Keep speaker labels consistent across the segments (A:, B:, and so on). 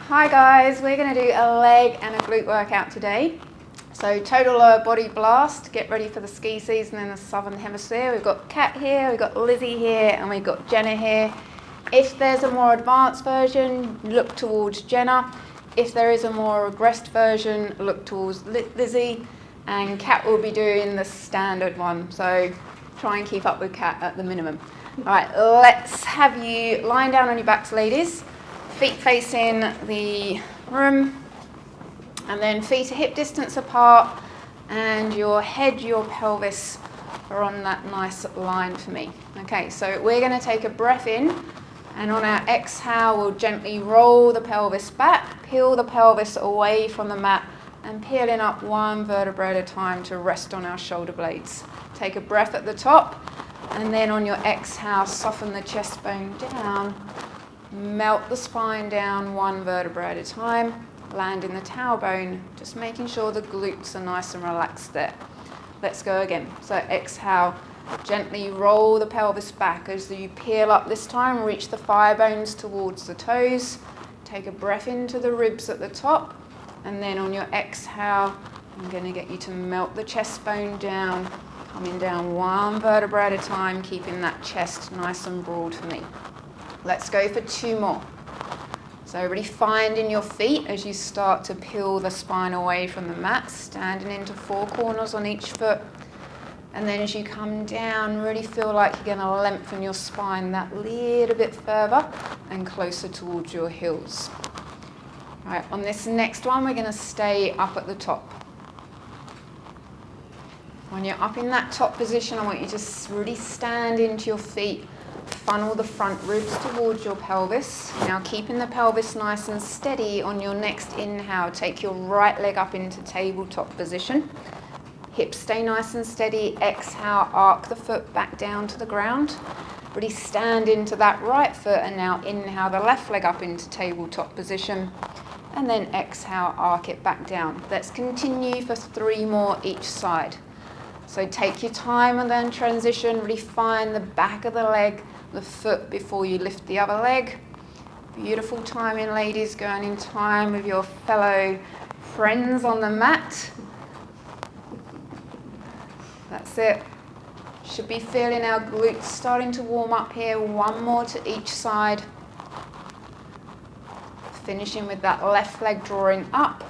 A: Hi guys, we're going to do a leg and a glute workout today. So total lower body blast, get ready for the ski season in the southern hemisphere. We've got Kat here, we've got Lizzie here, and we've got Jenna here. If there's a more advanced version, look towards Jenna. If there is a more regressed version, look towards Lizzie. And Kat will be doing the standard one, so try and keep up with Kat at the minimum. All right, let's have you lying down on your backs, ladies. Feet facing the room, and then feet are hip distance apart, and your head, your pelvis are on that nice line for me. Okay, so we're going to take a breath in, and on our exhale, we'll gently roll the pelvis back, peel the pelvis away from the mat, and peeling up one vertebra at a time to rest on our shoulder blades. Take a breath at the top, and then on your exhale, soften the chest bone down. Melt the spine down one vertebra at a time, land in the tailbone, just making sure the glutes are nice and relaxed there. Let's go again. So exhale, gently roll the pelvis back as you peel up this time, reach the thigh bones towards the toes. Take a breath into the ribs at the top, and then on your exhale, I'm going to get you to melt the chest bone down, coming down one vertebra at a time, keeping that chest nice and broad for me. Let's go for two more. So really finding your feet as you start to peel the spine away from the mat, standing into four corners on each foot. And then as you come down, really feel like you're going to lengthen your spine that little bit further and closer towards your heels. All right, on this next one, we're going to stay up at the top. When you're up in that top position, I want you to really stand into your feet. Funnel the front ribs towards your pelvis. Now keeping the pelvis nice and steady, on your next inhale, take your right leg up into tabletop position. Hips stay nice and steady. Exhale, arc the foot back down to the ground. Really stand into that right foot, and now inhale the left leg up into tabletop position. And then exhale, arc it back down. Let's continue for three more each side. So take your time and then transition. Really find the back of the leg, the foot before you lift the other leg. Beautiful timing, ladies, going in time with your fellow friends on the mat. That's it. Should be feeling our glutes starting to warm up here. One more to each side. Finishing with that left leg drawing up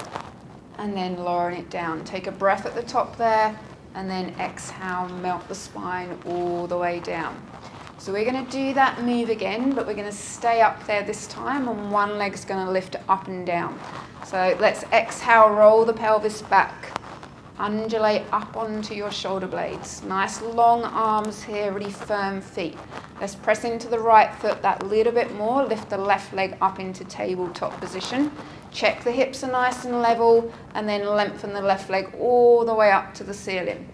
A: and then lowering it down. Take a breath at the top there, and then exhale, melt the spine all the way down. So we're going to do that move again, but we're going to stay up there this time, and one leg's going to lift up and down. So let's exhale, roll the pelvis back, undulate up onto your shoulder blades. Nice long arms here, really firm feet. Let's press into the right foot that little bit more, lift the left leg up into tabletop position. Check the hips are nice and level, and then lengthen the left leg all the way up to the ceiling.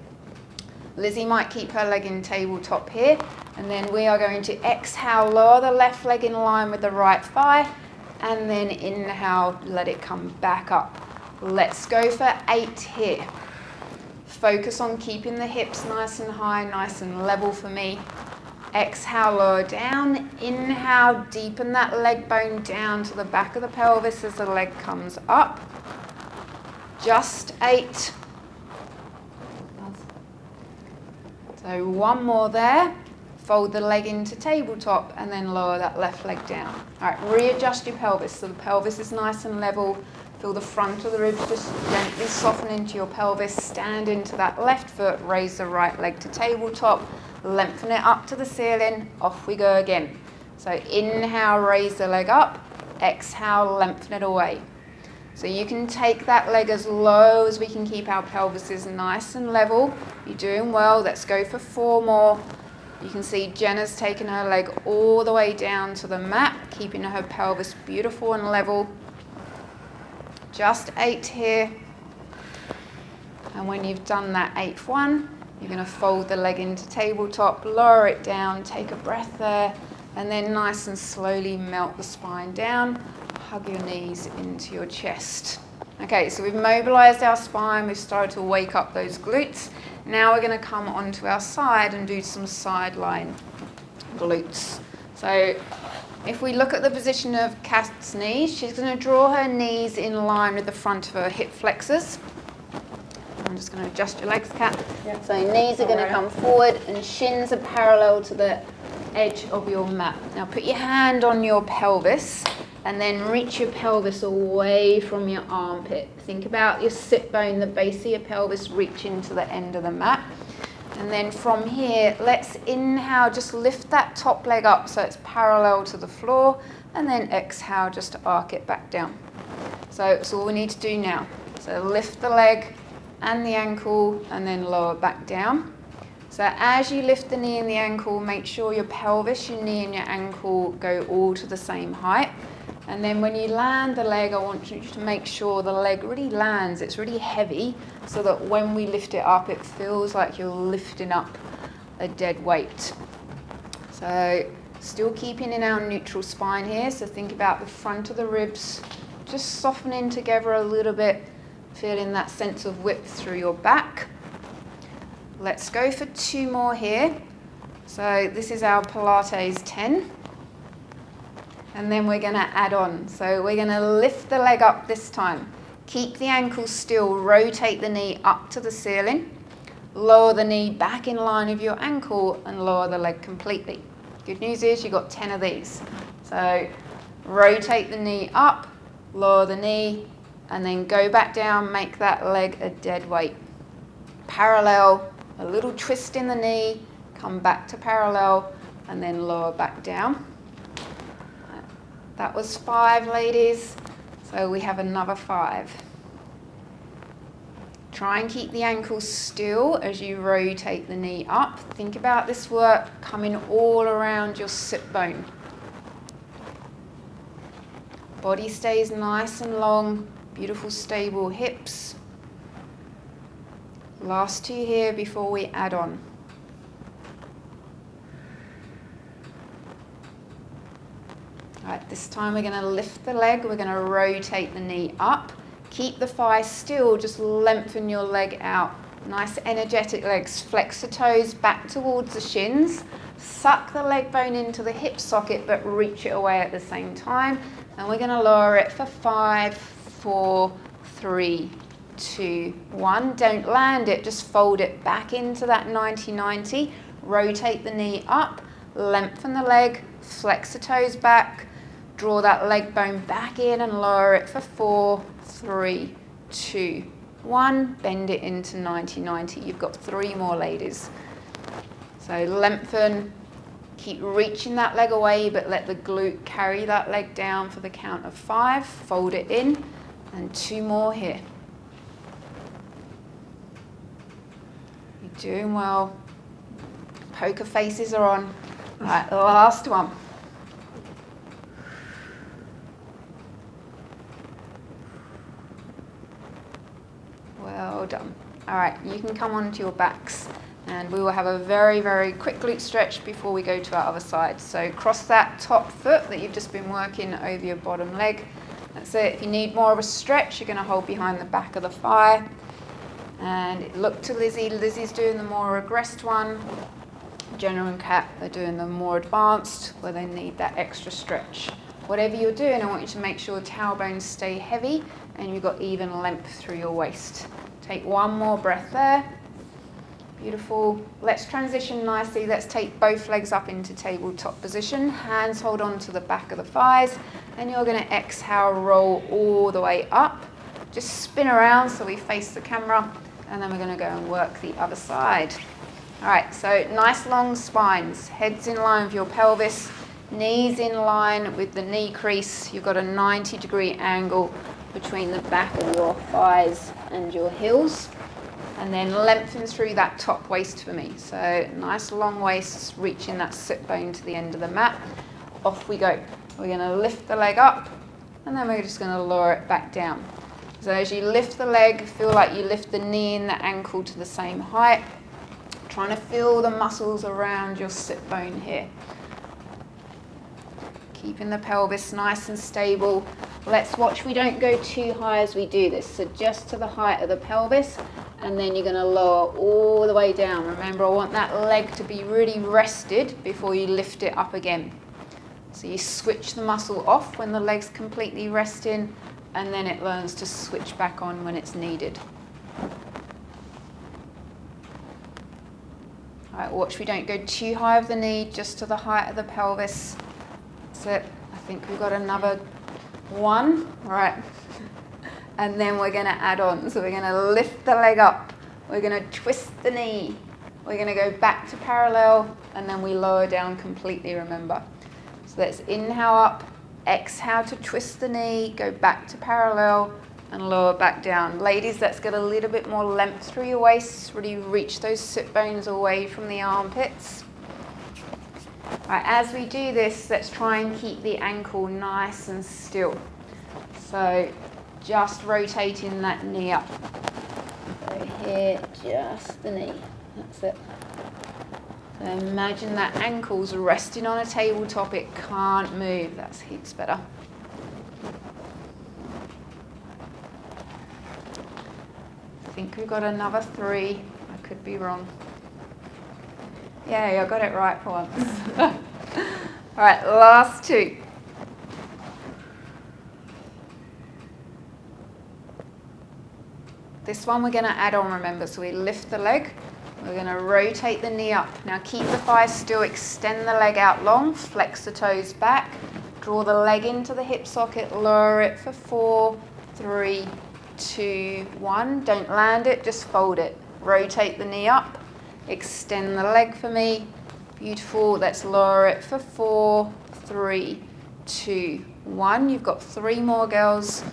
A: Lizzie might keep her leg in tabletop here, and then we are going to exhale, lower the left leg in line with the right thigh, and then inhale, let it come back up. Let's go for 8 here. Focus on keeping the hips nice and high, nice and level for me. Exhale, lower down. Inhale, deepen that leg bone down to the back of the pelvis as the leg comes up. Just 8. So one more there. Fold the leg into tabletop and then lower that left leg down. All right, readjust your pelvis so the pelvis is nice and level. Feel the front of the ribs just gently soften into your pelvis. Stand into that left foot, raise the right leg to tabletop. Lengthen it up to the ceiling, off we go again. So inhale, raise the leg up, exhale, lengthen it away. So you can take that leg as low as we can keep our pelvises nice and level. You're doing well. Let's go for 4 more. You can see Jenna's taken her leg all the way down to the mat, keeping her pelvis beautiful and level. Just 8 here. And when you've done that 8th one, you're going to fold the leg into tabletop, lower it down, take a breath there, and then nice and slowly melt the spine down. Hug your knees into your chest. Okay, so we've mobilized our spine, we've started to wake up those glutes. Now we're going to come onto our side and do some sideline glutes. So If we look at the position of Kat's knees, she's going to draw her knees in line with the front of her hip flexors. I'm just going to adjust your legs, Kat. Yep. So knees are going to come forward and shins are parallel to the edge of your mat. Now put your hand on your pelvis and then reach your pelvis away from your armpit. Think about your sit bone, the base of your pelvis reaching to the end of the mat. And then from here, let's inhale, just lift that top leg up so it's parallel to the floor, and then exhale, just to arc it back down. So it's all we need to do now. So lift the leg and the ankle and then lower back down. So as you lift the knee and the ankle, make sure your pelvis, your knee and your ankle go all to the same height. And then when you land the leg, I want you to make sure the leg really lands, it's really heavy, so that when we lift it up, it feels like you're lifting up a dead weight. So still keeping in our neutral spine here, so think about the front of the ribs, just softening together a little bit, feeling that sense of width through your back. Let's go for 2 more here. So this is our Pilates 10. And then we're going to add on. So we're going to lift the leg up this time. Keep the ankle still, rotate the knee up to the ceiling. Lower the knee back in line with your ankle and lower the leg completely. Good news is you've got 10 of these. So rotate the knee up, lower the knee, and then go back down, make that leg a dead weight. Parallel, a little twist in the knee, come back to parallel, and then lower back down. That was 5, ladies. So we have another 5. Try and keep the ankle still as you rotate the knee up. Think about this work coming all around your sit bone. Body stays nice and long, beautiful stable hips. Last 2 here before we add on. Right, this time we're going to lift the leg, we're going to rotate the knee up. Keep the thigh still, just lengthen your leg out. Nice energetic legs. Flex the toes back towards the shins. Suck the leg bone into the hip socket, but reach it away at the same time. And we're going to lower it for 5, 4, 3, 2, 1. Don't land it, just fold it back into that 90-90. Rotate the knee up, lengthen the leg, flex the toes back. Draw that leg bone back in and lower it for 4, 3, 2, 1. Bend it into 90-90. You've got 3 more, ladies. So lengthen, keep reaching that leg away, but let the glute carry that leg down for the count of 5. Fold it in, and 2 more here. You're doing well. Poker faces are on. All right, last one. Well done. All right, you can come onto your backs and we will have a very, very quick glute stretch before we go to our other side. So cross that top foot that you've just been working over your bottom leg. That's it. If you need more of a stretch, you're going to hold behind the back of the thigh. And look to Lizzie. Lizzie's doing the more regressed one. Jenna and Kat are doing the more advanced where they need that extra stretch. Whatever you're doing, I want you to make sure tailbones stay heavy and you've got even length through your waist. Take 1 more breath there. Beautiful. Let's transition nicely. Let's take both legs up into tabletop position. Hands hold on to the back of the thighs. And you're going to exhale, roll all the way up. Just spin around so we face the camera. And then we're going to go and work the other side. All right, so nice long spines. Heads in line with your pelvis. Knees in line with the knee crease. You've got a 90-degree angle between the back of your thighs and your heels. And then lengthen through that top waist for me. So nice long waist, reaching that sit bone to the end of the mat. Off we go. We're going to lift the leg up, and then we're just going to lower it back down. So as you lift the leg, feel like you lift the knee and the ankle to the same height. Trying to feel the muscles around your sit bone here. Keeping the pelvis nice and stable. Let's watch we don't go too high as we do this. So just to the height of the pelvis, and then you're going to lower all the way down. Remember, I want that leg to be really rested before you lift it up again. So you switch the muscle off when the leg's completely resting, and then it learns to switch back on when it's needed. All right, watch we don't go too high of the knee, just to the height of the pelvis. That's it. I think we've got another one. All right. And then we're going to add on. So we're going to lift the leg up. We're going to twist the knee. We're going to go back to parallel, and then we lower down completely, remember. So let's inhale up, exhale to twist the knee, go back to parallel, and lower back down. Ladies, let's get a little bit more length through your waist. Really reach those sit bones away from the armpits. All right, as we do this, let's try and keep the ankle nice and still. So just rotating that knee up. So here, just the knee. That's it. So imagine that ankle's resting on a tabletop. It can't move. That's heaps better. I think we've got another 3. I could be wrong. Yeah, I got it right for once. All right, last 2. This one we're going to add on, remember. So we lift the leg. We're going to rotate the knee up. Now keep the thighs still, extend the leg out long, flex the toes back, draw the leg into the hip socket, lower it for 4, 3, 2, 1. Don't land it, just fold it. Rotate the knee up, extend the leg for me. Beautiful. Let's lower it for 4, 3, 2, 1. You've got 3 more, girls.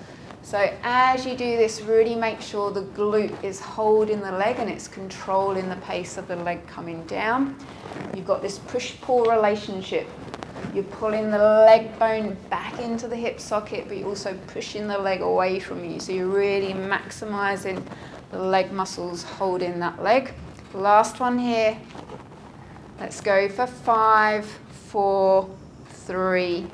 A: So as you do this, really make sure the glute is holding the leg and it's controlling the pace of the leg coming down. You've got this push-pull relationship. You're pulling the leg bone back into the hip socket, but you're also pushing the leg away from you. So you're really maximizing the leg muscles holding that leg. Last one here. Let's go for 5, 4, 3,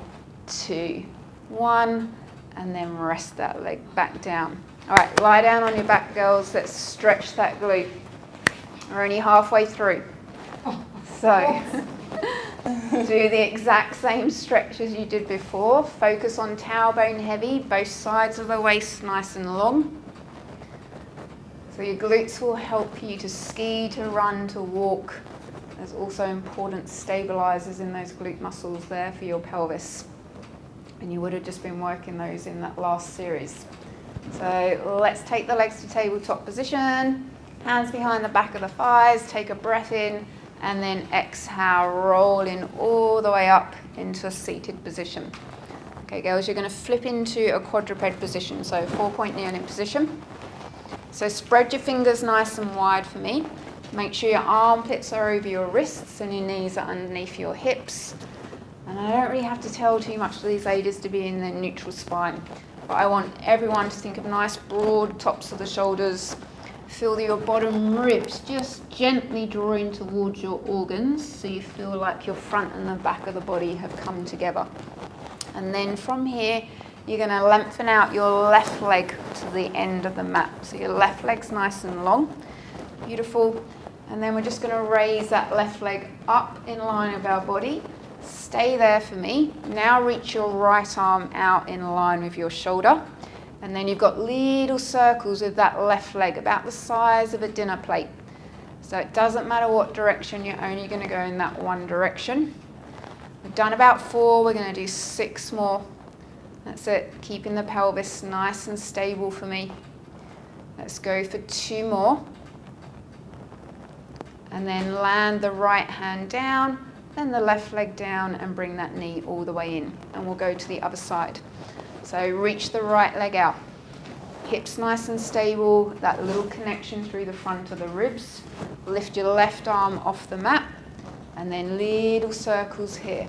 A: 2, 1. And then rest that leg back down. All right, lie down on your back, girls. Let's stretch that glute. We're only halfway through. So do the exact same stretch as you did before. Focus on tailbone heavy, both sides of the waist nice and long. So your glutes will help you to ski, to run, to walk. There's also important stabilizers in those glute muscles there for your pelvis. And you would have just been working those in that last series. So let's take the legs to tabletop position, hands behind the back of the thighs, take a breath in, and then exhale, rolling all the way up into a seated position. Okay, girls, you're going to flip into a quadruped position, so 4-point kneeling position. So spread your fingers nice and wide for me. Make sure your armpits are over your wrists and your knees are underneath your hips. And I don't really have to tell too much to these ladies to be in their neutral spine. But I want everyone to think of nice broad tops of the shoulders. Feel your bottom ribs just gently drawing towards your organs so you feel like your front and the back of the body have come together. And then from here, you're going to lengthen out your left leg to the end of the mat. So your left leg's nice and long. Beautiful. And then we're just going to raise that left leg up in line with our body. Stay there for me. Now reach your right arm out in line with your shoulder. And then you've got little circles with that left leg, about the size of a dinner plate. So it doesn't matter what direction, you're only going to go in that one direction. We've done about 4, we're going to do 6 more. That's it, keeping the pelvis nice and stable for me. Let's go for 2 more. And then land the right hand down, then the left leg down and bring that knee all the way in. And we'll go to the other side. So reach the right leg out. Hips nice and stable, that little connection through the front of the ribs. Lift your left arm off the mat and then little circles here.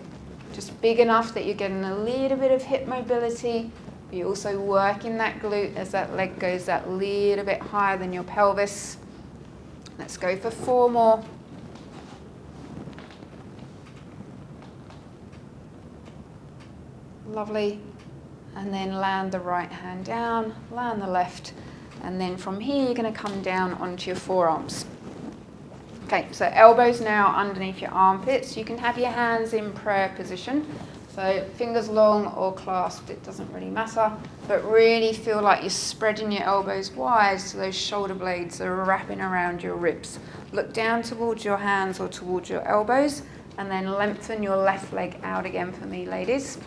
A: Just big enough that you're getting a little bit of hip mobility, but you're also working that glute as that leg goes that little bit higher than your pelvis. Let's go for 4 more. Lovely. And then land the right hand down, land the left, and then from here you're going to come down onto your forearms. Okay, so elbows now underneath your armpits. You can have your hands in prayer position. So fingers long or clasped, it doesn't really matter, but really feel like you're spreading your elbows wide so those shoulder blades are wrapping around your ribs. Look down towards your hands or towards your elbows, and then lengthen your left leg out again for me, ladies.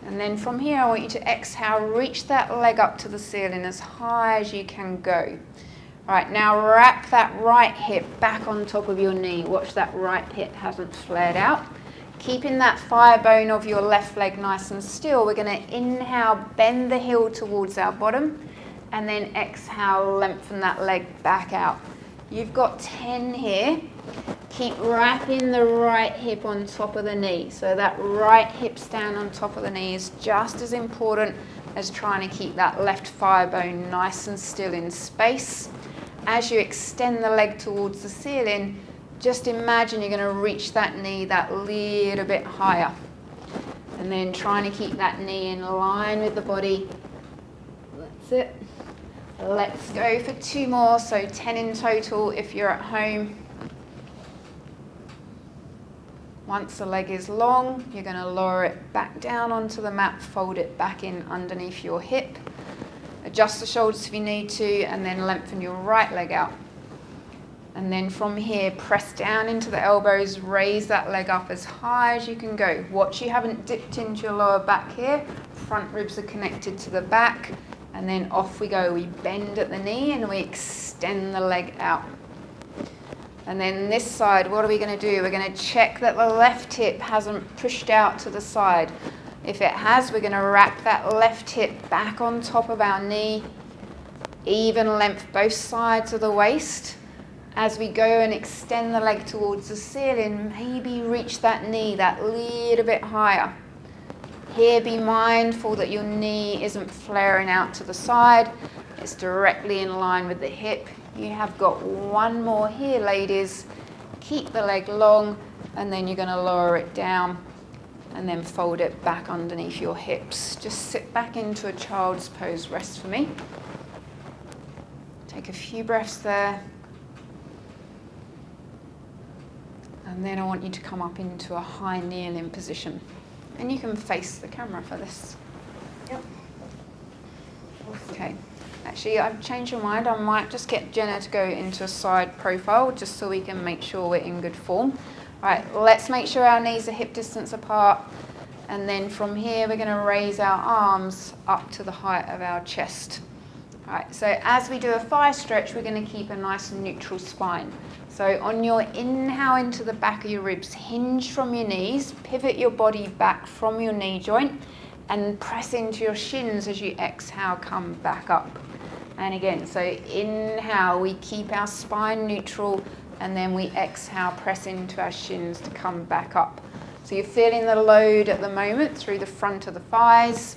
A: And then from here, I want you to exhale, reach that leg up to the ceiling as high as you can go. Right, now wrap that right hip back on top of your knee. Watch that right hip hasn't flared out. Keeping that thigh bone of your left leg nice and still, we're going to inhale, bend the heel towards our bottom, and then exhale, lengthen that leg back out. You've got 10 here. Keep wrapping the right hip on top of the knee. So that right hip stand on top of the knee is just as important as trying to keep that left thigh bone nice and still in space. As you extend the leg towards the ceiling, just imagine you're going to reach that knee that little bit higher. And then trying to keep that knee in line with the body. That's it. Let's go for 2 more, so 10 in total if you're at home. Once the leg is long, you're going to lower it back down onto the mat, fold it back in underneath your hip. Adjust the shoulders if you need to, and then lengthen your right leg out. And then from here, press down into the elbows, raise that leg up as high as you can go. Watch you haven't dipped into your lower back here. Front ribs are connected to the back. And then off we go. We bend at the knee and we extend the leg out. And then this side, what are we going to do? We're going to check that the left hip hasn't pushed out to the side. If it has, we're going to wrap that left hip back on top of our knee. Even length both sides of the waist. As we go and extend the leg towards the ceiling, maybe reach that knee that little bit higher. Here, be mindful that your knee isn't flaring out to the side. It's directly in line with the hip. You have got 1 more here, ladies. Keep the leg long, and then you're going to lower it down and then fold it back underneath your hips. Just sit back into a child's pose rest for me. Take a few breaths there. And then I want you to come up into a high kneeling position. And you can face the camera for this.
B: Yep.
A: Okay. Actually, I've changed my mind. I might just get Jenna to go into a side profile just so we can make sure we're in good form. Right, let's make sure our knees are hip distance apart. And then from here, we're going to raise our arms up to the height of our chest. All right, so as we do a thigh stretch, we're going to keep a nice and neutral spine. So on your inhale into the back of your ribs, hinge from your knees, pivot your body back from your knee joint, and press into your shins as you exhale, come back up. And again, so inhale, we keep our spine neutral, and then we exhale, press into our shins to come back up. So you're feeling the load at the moment through the front of the thighs.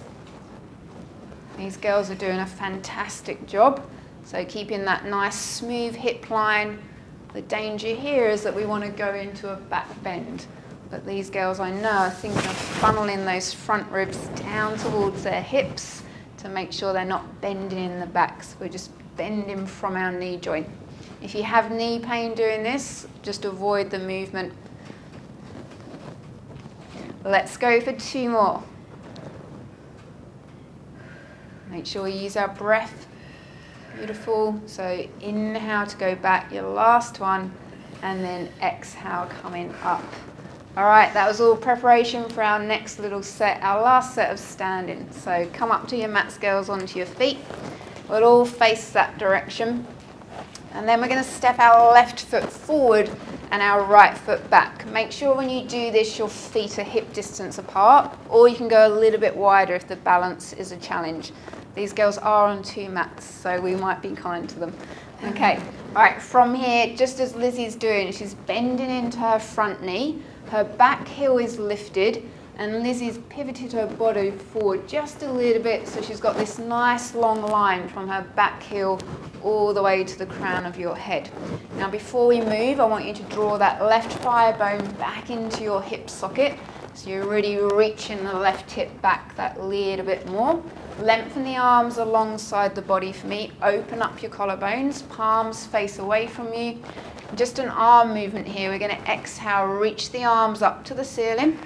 A: These girls are doing a fantastic job. So keeping that nice smooth hip line. The danger here is that we want to go into a back bend. But these girls, I know, are thinking of funneling those front ribs down towards their hips to make sure they're not bending in the back. So we're just bending from our knee joint. If you have knee pain doing this, just avoid the movement. Let's go for 2 more. Make sure we use our breath. Beautiful. So inhale to go back, your last one, and then exhale coming up. All right, that was all preparation for our next little set, our last set of standing. So come up to your mat, girls, onto your feet. We'll all face that direction. And then we're going to step our left foot forward and our right foot back. Make sure when you do this, your feet are hip distance apart, or you can go a little bit wider if the balance is a challenge. These girls are on 2 mats, so we might be kind to them. Okay, all right, from here, just as Lizzie's doing, she's bending into her front knee, her back heel is lifted, and Lizzie's pivoted her body forward just a little bit, so she's got this nice long line from her back heel all the way to the crown of your head. Now before we move, I want you to draw that left thigh bone back into your hip socket, so you're really reaching the left hip back that little bit more. Lengthen the arms alongside the body for me. Open up your collarbones, palms face away from you. Just an arm movement here. We're going to exhale, reach the arms up to the ceiling.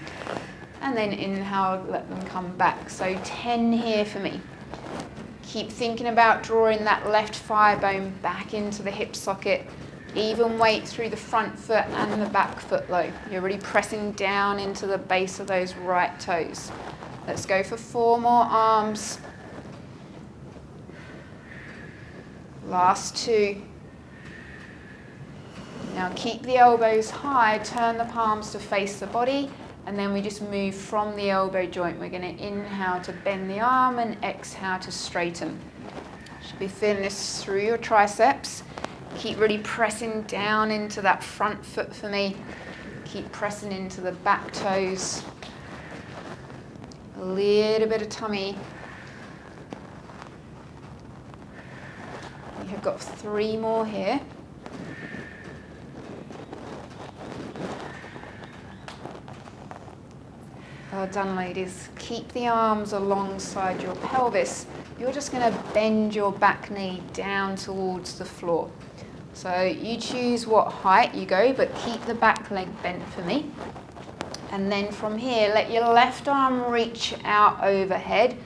A: and then inhale, let them come back. So 10 here for me. Keep thinking about drawing that left thigh bone back into the hip socket. Even weight through the front foot and the back foot though. You're really pressing down into the base of those right toes. Let's go for 4 more arms. Last 2. Now keep the elbows high, turn the palms to face the body, and then we just move from the elbow joint. We're going to inhale to bend the arm and exhale to straighten. Should be feeling this through your triceps. Keep really pressing down into that front foot for me. Keep pressing into the back toes. A little bit of tummy. We have got 3 more here. Well done, ladies. Keep the arms alongside your pelvis. You're just going to bend your back knee down towards the floor. So you choose what height you go, but keep the back leg bent for me. And then from here, let your left arm reach out overhead.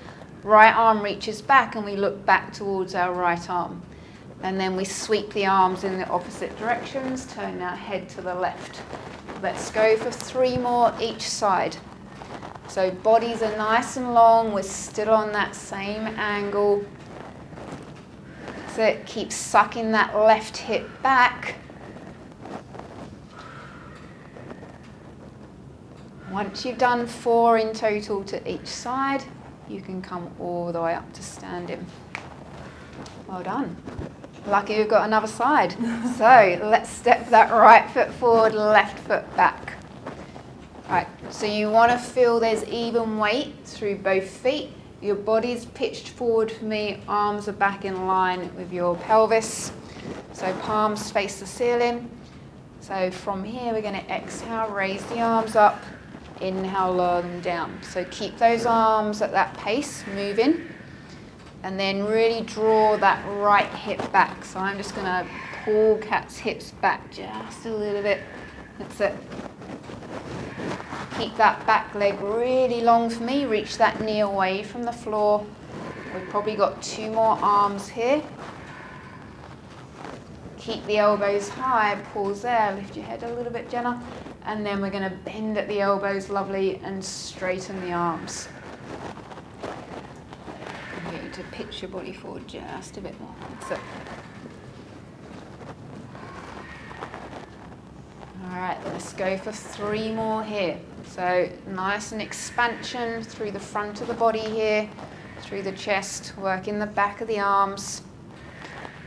A: Right arm reaches back and we look back towards our right arm. And then we sweep the arms in the opposite directions, turn our head to the left. Let's go for 3 more each side. So bodies are nice and long, we're still on that same angle. So it keeps sucking that left hip back. Once you've done 4 in total to each side, you can come all the way up to standing. Well done. Lucky we've got another side. So let's step that right foot forward, left foot back. Right, so you want to feel there's even weight through both feet. Your body's pitched forward for me, arms are back in line with your pelvis. So palms face the ceiling. So from here we're going to exhale, raise the arms up, inhale, lower them down. So keep those arms at that pace, moving. And then really draw that right hip back. So I'm just going to pull cat's hips back just a little bit. That's it. Keep that back leg really long for me. Reach that knee away from the floor. We've probably got 2 more arms here. Keep the elbows high. Pause there. Lift your head a little bit, Jenna. And then we're going to bend at the elbows, lovely, and straighten the arms. Get you to pitch your body forward just a bit more. That's it. All right, let's go for 3 more here. So nice and expansion through the front of the body here, through the chest, working the back of the arms.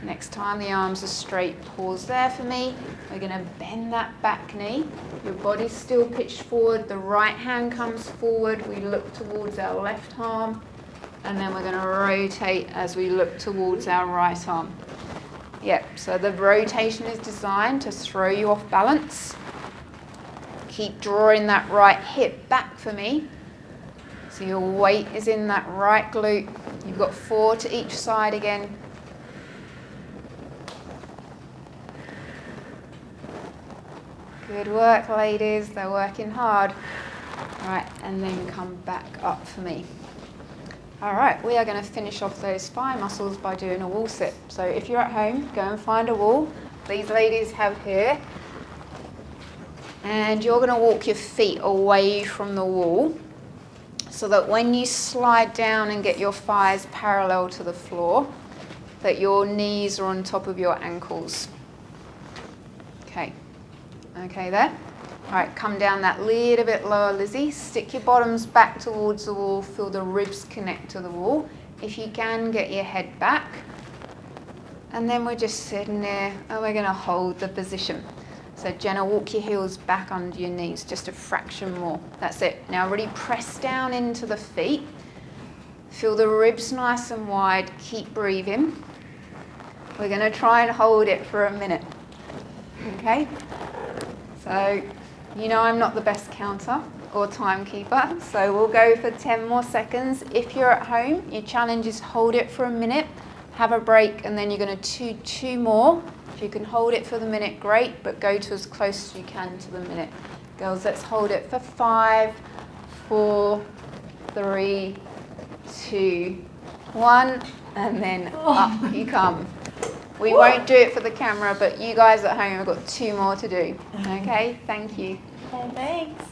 A: Next time the arms are straight, pause there for me. We're going to bend that back knee. Your body's still pitched forward. The right hand comes forward. We look towards our left arm. And then we're going to rotate as we look towards our right arm. Yep, so the rotation is designed to throw you off balance. Keep drawing that right hip back for me. So your weight is in that right glute. You've got 4 to each side again. Good work, ladies. They're working hard. Right, and then come back up for me. All right, we are going to finish off those thigh muscles by doing a wall sit. So if you're at home, go and find a wall. These ladies have here. And you're going to walk your feet away from the wall so that when you slide down and get your thighs parallel to the floor, that your knees are on top of your ankles. Okay. Okay there? All right, come down that little bit lower, Lizzie. Stick your bottoms back towards the wall. Feel the ribs connect to the wall. If you can, get your head back. And then we're just sitting there and we're going to hold the position. So Jenna, walk your heels back under your knees, just a fraction more. That's it. Now really press down into the feet. Feel the ribs nice and wide. Keep breathing. We're going to try and hold it for a minute. Okay? So, you know I'm not the best counter or timekeeper, so we'll go for 10 more seconds. If you're at home, your challenge is hold it for a minute, have a break, and then you're going to do 2 more. If you can hold it for the minute, great, but go to as close as you can to the minute. Girls, let's hold it for 5, 4, 3, 2, 1, and then up you come. We won't do it for the camera, but you guys at home have got 2 more to do. Okay, thank you.
B: Okay, thanks.